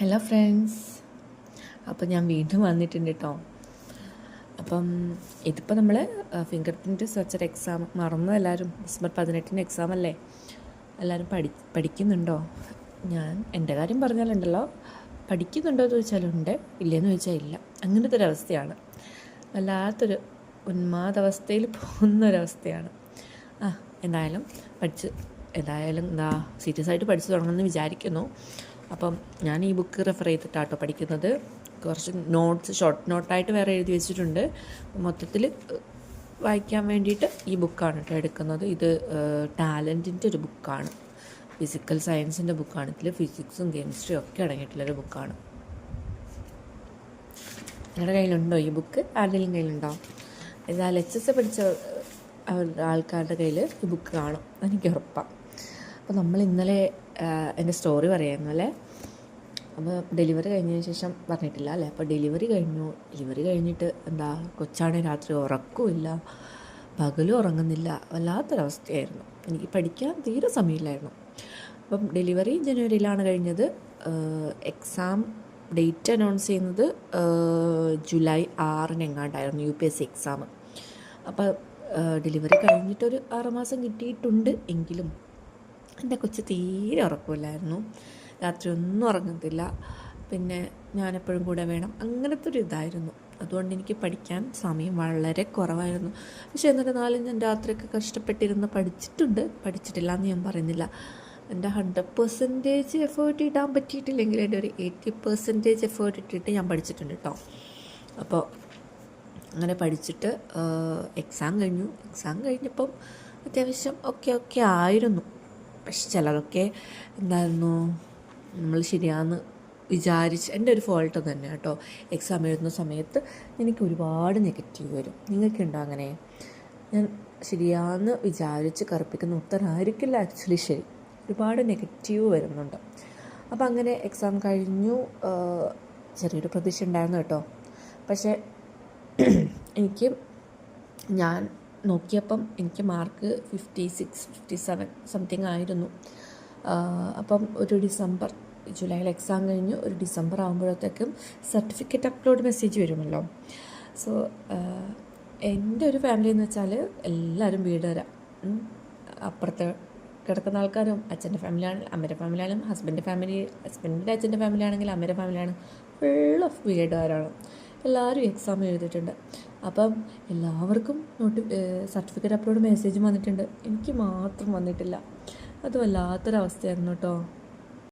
Hello friends, അപ്പം ഞാൻ വീണ്ടും വന്നിട്ടുണ്ട് കേട്ടോ. അപ്പം ഇതിപ്പോൾ നമ്മൾ ഫിംഗർ പ്രിൻറ്റ് സെർച്ചർ എക്സാം മറന്നു. എല്ലാവരും ഡിസംബർ 18 എക്സാം അല്ലേ? എല്ലാവരും പഠിക്കുന്നുണ്ടോ? ഞാൻ എൻ്റെ കാര്യം പറഞ്ഞാലുണ്ടല്ലോ, പഠിക്കുന്നുണ്ടോ എന്ന് ചോദിച്ചാലുണ്ട്, ഇല്ലയെന്ന് ചോദിച്ചാൽ ഇല്ല. അങ്ങനത്തെ ഒരവസ്ഥയാണ്. വല്ലാത്തൊരു ഉന്മാദാവസ്ഥയിൽ പോകുന്നൊരവസ്ഥയാണ്. എന്തായാലും സീരിയസ് ആയിട്ട് പഠിച്ചു തുടങ്ങുമെന്ന് വിചാരിക്കുന്നു. അപ്പം ഞാൻ ഈ ബുക്ക് റെഫർ ചെയ്തിട്ടാട്ടോ പഠിക്കുന്നത്. കുറച്ച് ഷോർട്ട് നോട്ടായിട്ട് വേറെ എഴുതി വെച്ചിട്ടുണ്ട്. മൊത്തത്തിൽ വായിക്കാൻ വേണ്ടിയിട്ട് ഈ ബുക്കാണ് കേട്ടോ എടുക്കുന്നത്. ഇത് ടാലൻറ്റിൻ്റെ ഒരു ബുക്കാണ്, ഫിസിക്കൽ സയൻസിൻ്റെ ബുക്കാണ്. ഇതിൽ ഫിസിക്സും കെമിസ്ട്രിയും ഒക്കെ അടങ്ങിയിട്ടുള്ളൊരു ബുക്കാണ്. നിങ്ങളുടെ കയ്യിലുണ്ടോ ഈ ബുക്ക്? ആരുടെയും കയ്യിലുണ്ടോ? എന്നാൽ HSC പഠിച്ച ആൾക്കാരുടെ കയ്യിൽ ഈ ബുക്ക് കാണും, എനിക്ക് ഉറപ്പാണ്. അപ്പോൾ നമ്മൾ ഇന്നലെ എൻ്റെ സ്റ്റോറി പറയായിരുന്നു അല്ലേ? അപ്പോൾ ഡെലിവറി കഴിഞ്ഞതിന് ശേഷം പറഞ്ഞിട്ടില്ല അല്ലേ? അപ്പോൾ ഡെലിവറി കഴിഞ്ഞിട്ട് കൊച്ചാണെങ്കിൽ രാത്രി ഉറക്കമില്ല, പകലും ഉറങ്ങുന്നില്ല, വല്ലാത്തൊരവസ്ഥയായിരുന്നു. എനിക്ക് പഠിക്കാൻ തീരെ സമയമില്ലായിരുന്നു. അപ്പം ഡെലിവറി ജനുവരിയിലാണ് കഴിഞ്ഞത്. എക്സാം ഡേറ്റ് അനൗൺസ് ചെയ്യുന്നത് ജൂലൈ 6 എങ്ങാണ്ടായിരുന്നു UPSC എക്സാം. അപ്പോൾ ഡെലിവറി കഴിഞ്ഞിട്ടൊരു 6 മാസം കിട്ടിയിട്ടുണ്ട്. എങ്കിലും എൻ്റെ കൊച്ച് തീരെ ഉറക്കമില്ലായിരുന്നു, രാത്രി ഒന്നും ഉറങ്ങത്തില്ല, പിന്നെ ഞാനെപ്പോഴും കൂടെ വേണം, അങ്ങനത്തെ ഒരു ഇതായിരുന്നു. അതുകൊണ്ട് എനിക്ക് പഠിക്കാൻ സമയം വളരെ കുറവായിരുന്നു. പക്ഷേ എന്നിരുന്നാലും ഞാൻ രാത്രിയൊക്കെ കഷ്ടപ്പെട്ടിരുന്ന് പഠിച്ചിട്ടില്ല എന്ന് ഞാൻ പറയുന്നില്ല. എൻ്റെ 100% എഫേർട്ട് ഇടാൻ പറ്റിയിട്ടില്ലെങ്കിൽ എൻ്റെ ഒരു 80% എഫേർട്ട് ഇട്ടിട്ട് ഞാൻ പഠിച്ചിട്ടുണ്ട് കേട്ടോ. അപ്പോൾ അങ്ങനെ പഠിച്ചിട്ട് എക്സാം കഴിഞ്ഞപ്പം അത്യാവശ്യം ഒക്കെ ആയിരുന്നു. പക്ഷെ ചിലതൊക്കെ നമ്മൾ ശരിയാന്ന് വിചാരിച്ച്, എൻ്റെ ഒരു ഫോൾട്ട് തന്നെ കേട്ടോ. എക്സാം എഴുതുന്ന സമയത്ത് എനിക്ക് ഒരുപാട് നെഗറ്റീവ് വരും. നിങ്ങൾക്കുണ്ടോ അങ്ങനെ? ഞാൻ ശരിയാന്ന് വിചാരിച്ച് കറുപ്പിക്കുന്ന ഉത്തരമായിരിക്കില്ല ആക്ച്വലി ശരി, ഒരുപാട് നെഗറ്റീവ് വരുന്നുണ്ട്. അപ്പം അങ്ങനെ എക്സാം കഴിഞ്ഞു. ചെറിയൊരു പ്രതീക്ഷ ഉണ്ടായിരുന്നു കേട്ടോ. പക്ഷേ ഞാൻ നോക്കിയപ്പം എനിക്ക് മാർക്ക് 56, 57 സംതിങ് ആയിരുന്നു. അപ്പം ഒരു ജൂലൈയിൽ എക്സാം കഴിഞ്ഞു, ഒരു ഡിസംബർ ആകുമ്പോഴത്തേക്കും സർട്ടിഫിക്കറ്റ് അപ്ലോഡ് മെസ്സേജ് വരുമല്ലോ. സോ എൻ്റെ ഒരു ഫാമിലി എന്ന് വെച്ചാൽ എല്ലാവരും വീടുകാരാ. അപ്പുറത്ത് കിടക്കുന്ന ആൾക്കാരും അച്ഛൻ്റെ ഫാമിലിയാണ്, അമ്മയുടെ ഫാമിലിയാണ്, ഹസ്ബൻഡിൻ്റെ അച്ഛൻ്റെ ഫാമിലി ആണെങ്കിൽ അമ്മയുടെ ഫാമിലിയാണ്, ഫുൾ ഓഫ് വീടുകാരാണ്. എല്ലാവരും എക്സാം എഴുതിയിട്ടുണ്ട്. അപ്പം എല്ലാവർക്കും സർട്ടിഫിക്കറ്റ് അപ്ലോഡ് മെസ്സേജും വന്നിട്ടുണ്ട്, എനിക്ക് മാത്രം വന്നിട്ടില്ല. അത് വല്ലാത്തൊരവസ്ഥയായിരുന്നു കേട്ടോ.